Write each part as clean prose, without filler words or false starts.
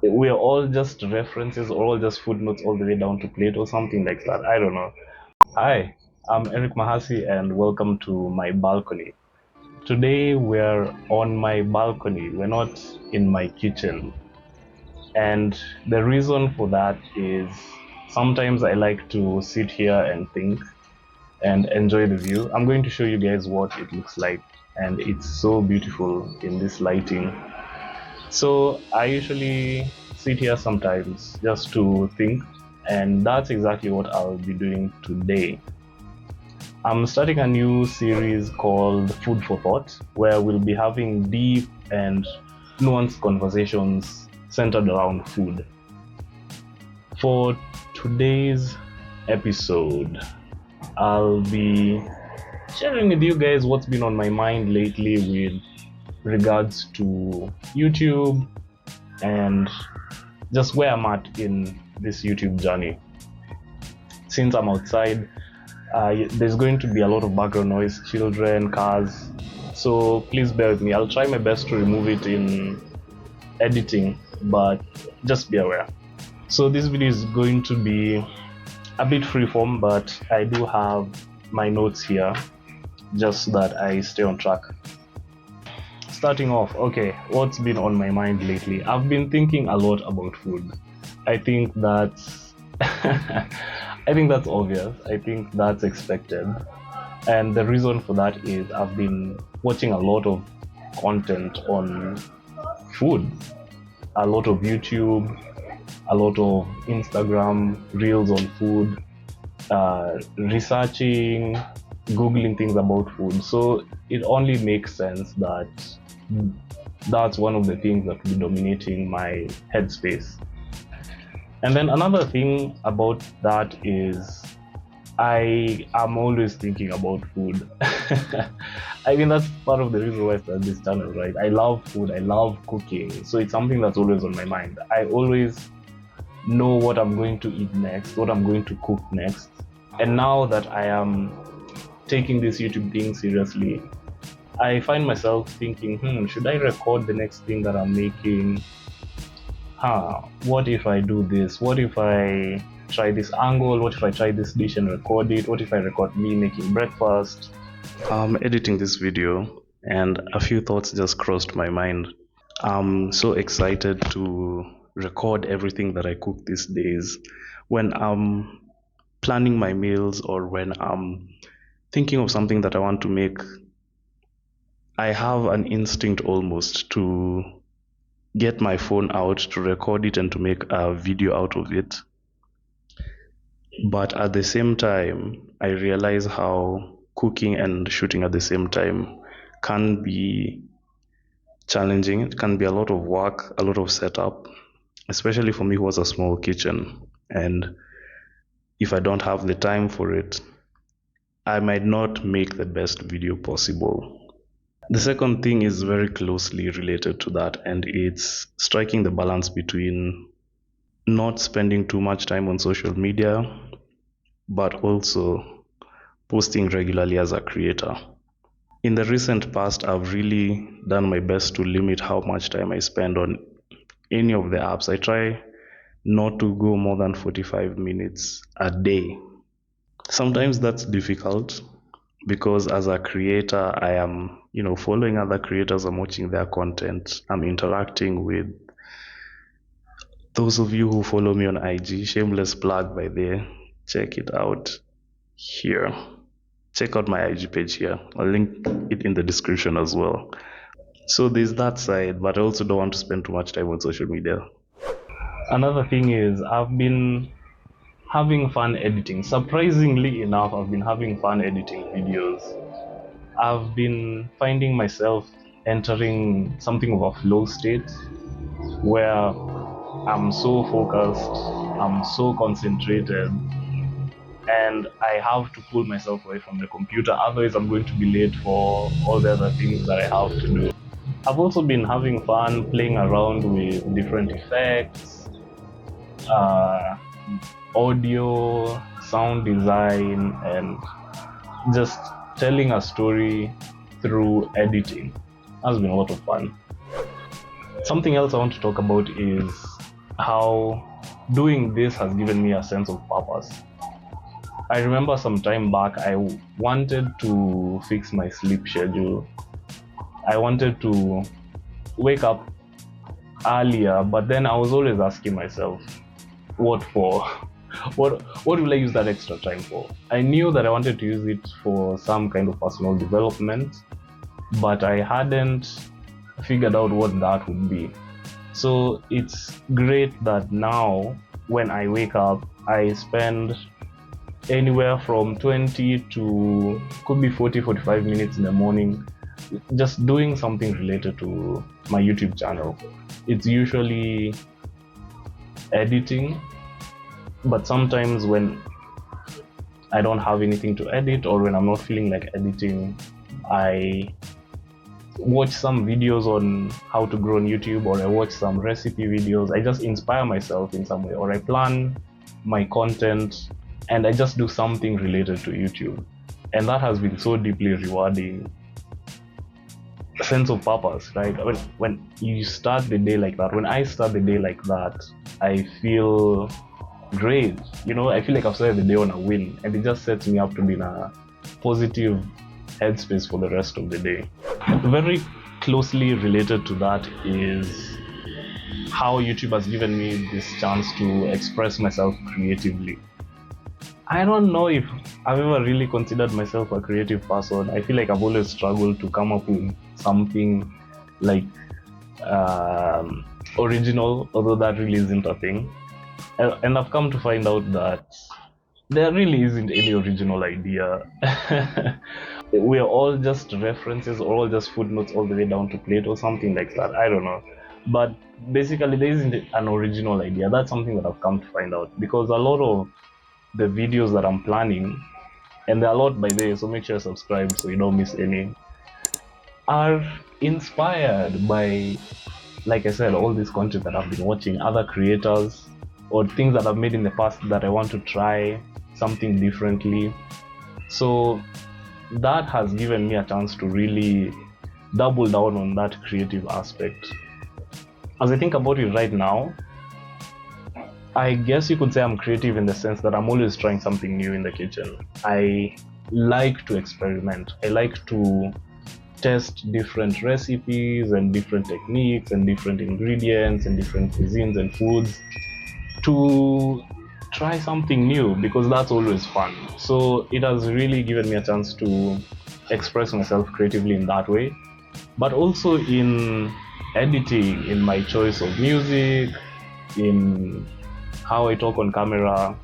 we're all just references, or all just footnotes all the way down to Plato or something like that. I don't know. Hi, I'm Eric Mahasi, and welcome to my balcony. Today we're on my balcony. We're not in my kitchen. And the reason for that is sometimes I like to sit here and think and enjoy the view. I'm going to show you guys what it looks like, and it's so beautiful in this lighting. So I usually sit here sometimes just to think, and that's exactly what I'll be doing today. I'm starting a new series called Food for Thought, where we'll be having deep and nuanced conversations centered around food. For today's episode, I'll be sharing with you guys what's been on my mind lately with regards to YouTube and just where I'm at in this YouTube journey. Since I'm outside, there's going to be a lot of background noise, children, cars, so please bear with me. I'll try my best to remove it in editing, but just be aware. So this video is going to be a bit freeform, but I do have my notes here just so that I stay on track. Starting off, okay, what's been on my mind lately? I've been thinking a lot about food. I think that's I think that's obvious. I think that's expected. And the reason for that is I've been watching a lot of content on food, a lot of YouTube, a lot of Instagram reels on food, researching, Googling things about food. So it only makes sense that that's one of the things that will be dominating my headspace. And then another thing about that is I am always thinking about food. I mean, that's part of the reason why I started this channel, right? I love food, I love cooking. So it's something that's always on my mind. I always know what I'm going to eat next, what I'm going to cook next. And now that I am taking this YouTube thing seriously, I find myself thinking, should I record the next thing that I'm making? What if I do this? What if I try this angle? What if I try this dish and record it? What if I record me making breakfast? I'm editing this video and a few thoughts just crossed my mind. I'm so excited to record everything that I cook these days. When I'm planning my meals or when I'm thinking of something that I want to make, I have an instinct almost to get my phone out to record it and to make a video out of it. But at the same time, I realize how cooking and shooting at the same time can be challenging. It can be a lot of work, a lot of setup, especially for me who has a small kitchen. And if I don't have the time for it, I might not make the best video possible. The second thing is very closely related to that, and it's striking the balance between not spending too much time on social media, but also posting regularly as a creator. In the recent past, I've really done my best to limit how much time I spend on any of the apps. I try not to go more than 45 minutes a day. Sometimes that's difficult because as a creator, I am, following other creators, I'm watching their content, I'm interacting with those of you who follow me on IG. Shameless plug by there. Check it out here. Check out my IG page here. I'll link it in the description as well. So there's that side, but I also don't want to spend too much time on social media. Another thing is I've been having fun editing. Surprisingly enough, I've been having fun editing videos. I've been finding myself entering something of a flow state where I'm so focused, I'm so concentrated, and I have to pull myself away from the computer, otherwise I'm going to be late for all the other things that I have to do. I've also been having fun playing around with different effects, audio, sound design, and just telling a story through editing. Has been a lot of fun. Something else I want to talk about is how doing this has given me a sense of purpose. I remember some time back I wanted to fix my sleep schedule. I wanted to wake up earlier, but then I was always asking myself, what for? What will I use that extra time for? I knew that I wanted to use it for some kind of personal development, but I hadn't figured out what that would be. So it's great that now when I wake up, I spend anywhere from 20 to could be 40-45 minutes in the morning just doing something related to my YouTube channel. It's usually editing, but sometimes when I don't have anything to edit or when I'm not feeling like editing, I watch some videos on how to grow on YouTube, or I watch some recipe videos. I just inspire myself in some way, or I plan my content and I just do something related to YouTube. And that has been so deeply rewarding. A sense of purpose, right? When you start the day like that, when I start the day like that, I feel great. I feel like I've started the day on a win, and it just sets me up to be in a positive headspace for the rest of the day. Very closely related to that is how YouTube has given me this chance to express myself creatively. I don't know if I've ever really considered myself a creative person. I feel like I've always struggled to come up with something like original, although that really isn't a thing. And I've come to find out that there really isn't any original idea. We're all just references, or all just footnotes all the way down to Plato or something like that. I don't know. But basically, there isn't an original idea. That's something that I've come to find out, because a lot of the videos that I'm planning, and there are a lot by there, so make sure you're subscribed so you don't miss any, are inspired by, like I said, all this content that I've been watching, other creators, or things that I've made in the past that I want to try something differently. So that has given me a chance to really double down on that creative aspect. As I think about it right now, I guess you could say I'm creative in the sense that I'm always trying something new in the kitchen. I like to experiment. I like to test different recipes and different techniques and different ingredients and different cuisines and foods to try something new, because that's always fun. So it has really given me a chance to express myself creatively in that way, but also in editing, in my choice of music, in how I talk on camera,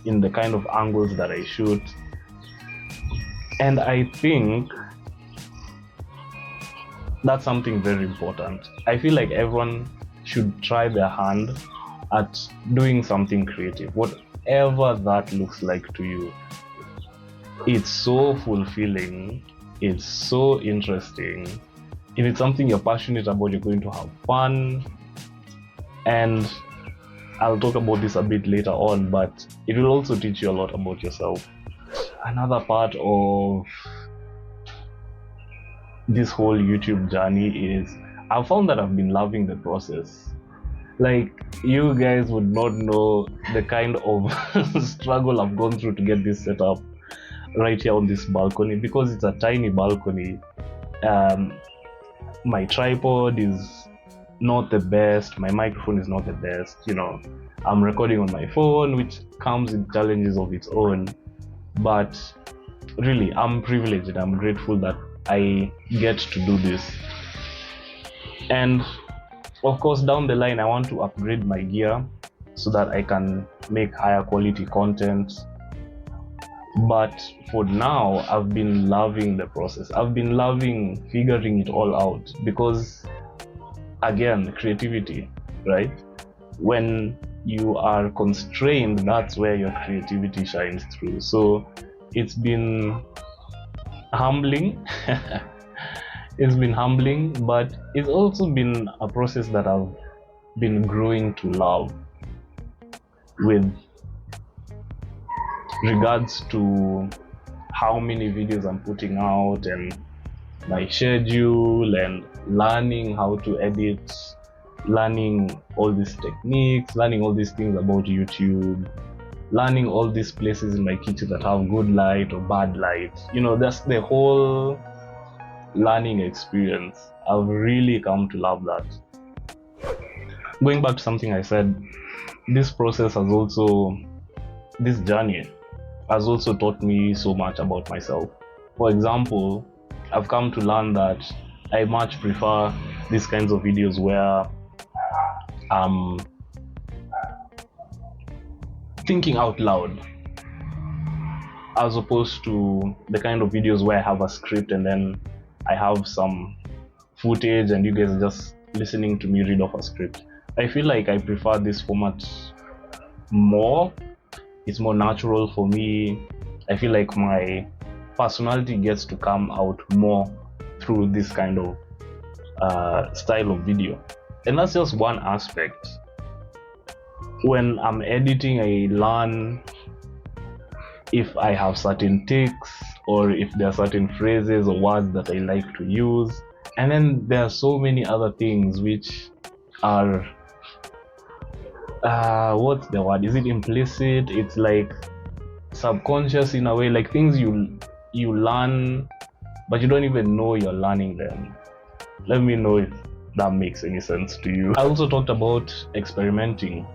in the kind of angles that I shoot. And I think that's something very important. I feel like everyone should try their hand at doing something creative, whatever that looks like to you. It's so fulfilling, it's so interesting. If it's something you're passionate about, you're going to have fun. And I'll talk about this a bit later on, but it will also teach you a lot about yourself. Another part of this whole YouTube journey is I've found that I've been loving the process. Like, you guys would not know the kind of struggle I've gone through to get this set up right here on this balcony, because it's a tiny balcony. My tripod is not the best, my microphone is not the best, I'm recording on my phone, which comes with challenges of its own. But really, I'm privileged and I'm grateful that I get to do this. And of course, down the line, I want to upgrade my gear so that I can make higher quality content. But for now, I've been loving the process. I've been loving figuring it all out, because again, creativity, right? When you are constrained, that's where your creativity shines through. So it's been humbling. It's been humbling, but it's also been a process that I've been growing to love, with regards to how many videos I'm putting out and my schedule and learning how to edit learning all these techniques, learning all these things about YouTube, learning all these places in my kitchen that have good light or bad light. That's the whole learning experience. I've really come to love that. Going back to something I said, this journey has also taught me so much about myself. For example, I've come to learn that I much prefer these kinds of videos where I'm thinking out loud, as opposed to the kind of videos where I have a script and then I have some footage and you guys are just listening to me read off a script. I feel like I prefer this format more. It's more natural for me. I feel like my personality gets to come out more through this kind of style of video. And that's just one aspect. When I'm editing, I learn if I have certain takes or if there are certain phrases or words that I like to use. And then there are so many other things which are what's the word? Is it implicit? It's like subconscious in a way, like things you learn but you don't even know you're learning them. Let me know if that makes any sense to you. I also talked about experimenting.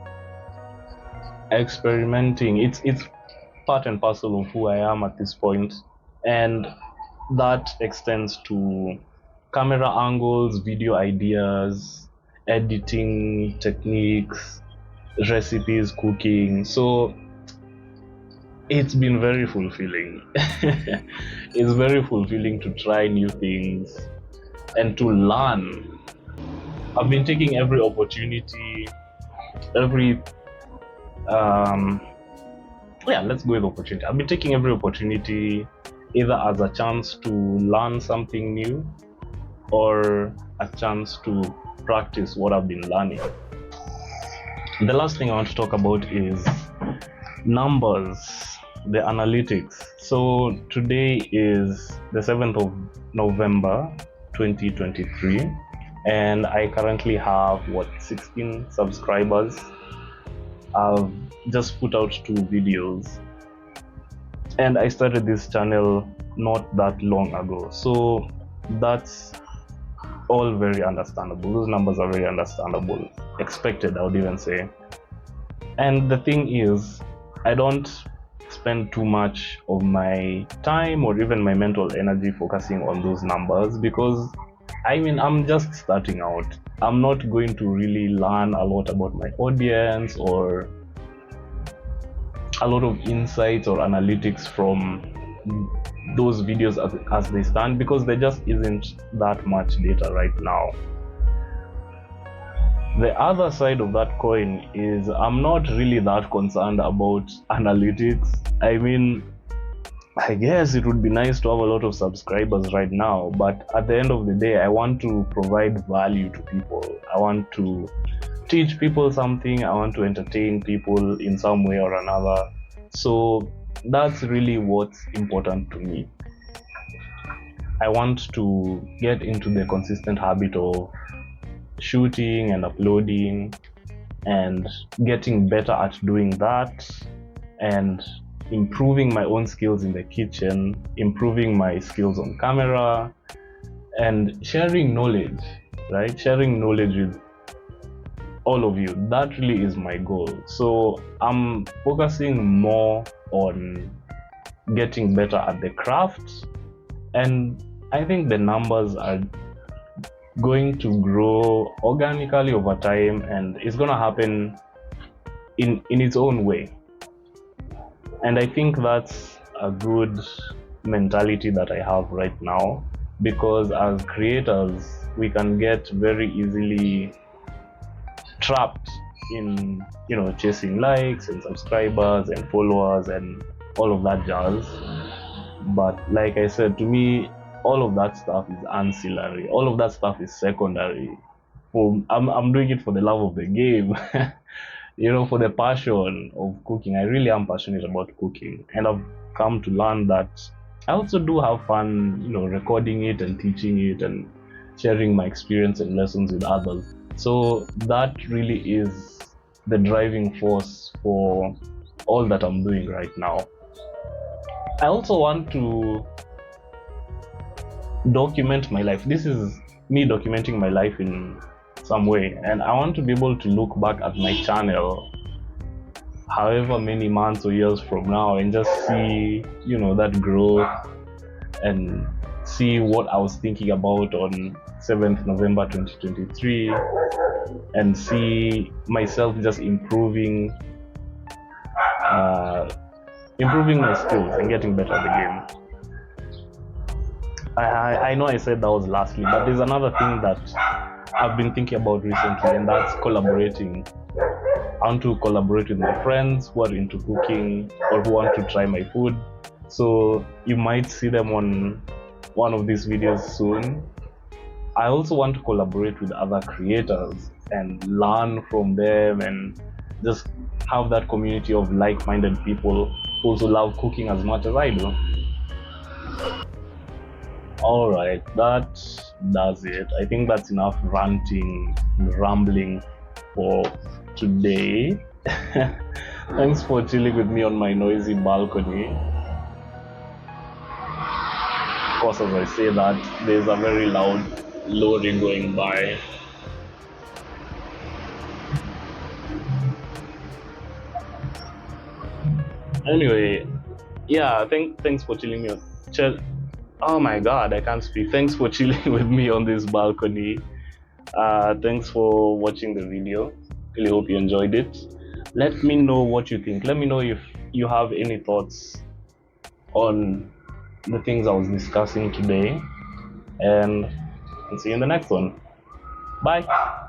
It's part and parcel of who I am at this point, and that extends to camera angles, video ideas, editing techniques, recipes, cooking. So it's been very fulfilling. It's very fulfilling to try new things and to learn. I've been taking every opportunity, let's go with opportunity. I've been taking every opportunity either as a chance to learn something new or a chance to practice what I've been learning. The last thing I want to talk about is numbers, the analytics. So today is the 7th of November 2023 and I currently have 16 subscribers. I've just put out 2 videos and I started this channel not that long ago, so that's all very understandable. Those numbers are very understandable, expected, I would even say. And the thing is, I don't spend too much of my time or even my mental energy focusing on those numbers because I'm just starting out. I'm not going to really learn a lot about my audience or a lot of insights or analytics from those videos as they stand because there just isn't that much data right now. The other side of that coin is I'm not really that concerned about analytics. I guess it would be nice to have a lot of subscribers right now, but at the end of the day, I want to provide value to people. I want to teach people something. I want to entertain people in some way or another. So that's really what's important to me. I want to get into the consistent habit of shooting and uploading and getting better at doing that and improving my own skills in the kitchen, improving my skills on camera, and sharing knowledge, right? Sharing knowledge with all of you. That really is my goal. So I'm focusing more on getting better at the craft, and I think the numbers are going to grow organically over time, and it's going to happen in its own way. And I think that's a good mentality that I have right now, because as creators, we can get very easily trapped in, chasing likes and subscribers and followers and all of that jazz. But like I said, to me, all of that stuff is ancillary. All of that stuff is secondary. I'm doing it for the love of the game. For the passion of cooking. I really am passionate about cooking, and I've come to learn that I also do have fun, recording it and teaching it and sharing my experience and lessons with others. So that really is the driving force for all that I'm doing right now. I also want to document my life. This is me documenting my life in some way, and I want to be able to look back at my channel however many months or years from now and just see, that growth, and see what I was thinking about on 7th November 2023, and see myself just improving my skills and getting better at the game. I know I said that was lastly, but there's another thing that I've been thinking about recently, and that's collaborating. I want to collaborate with my friends who are into cooking or who want to try my food. So you might see them on one of these videos soon. I also want to collaborate with other creators and learn from them and just have that community of like-minded people who also love cooking as much as I do. Alright, that does it. I think that's enough ranting and rambling for today. Thanks for chilling with me on my noisy balcony. Of course, as I say that, there's a very loud lorry going by. Anyway, yeah, thanks for chilling me on. Oh my god, I can't speak. Thanks for chilling with me on this balcony. Thanks for watching the video. Really hope you enjoyed it. Let me know what you think. Let me know if you have any thoughts on the things I was discussing today. And see you in the next one. Bye.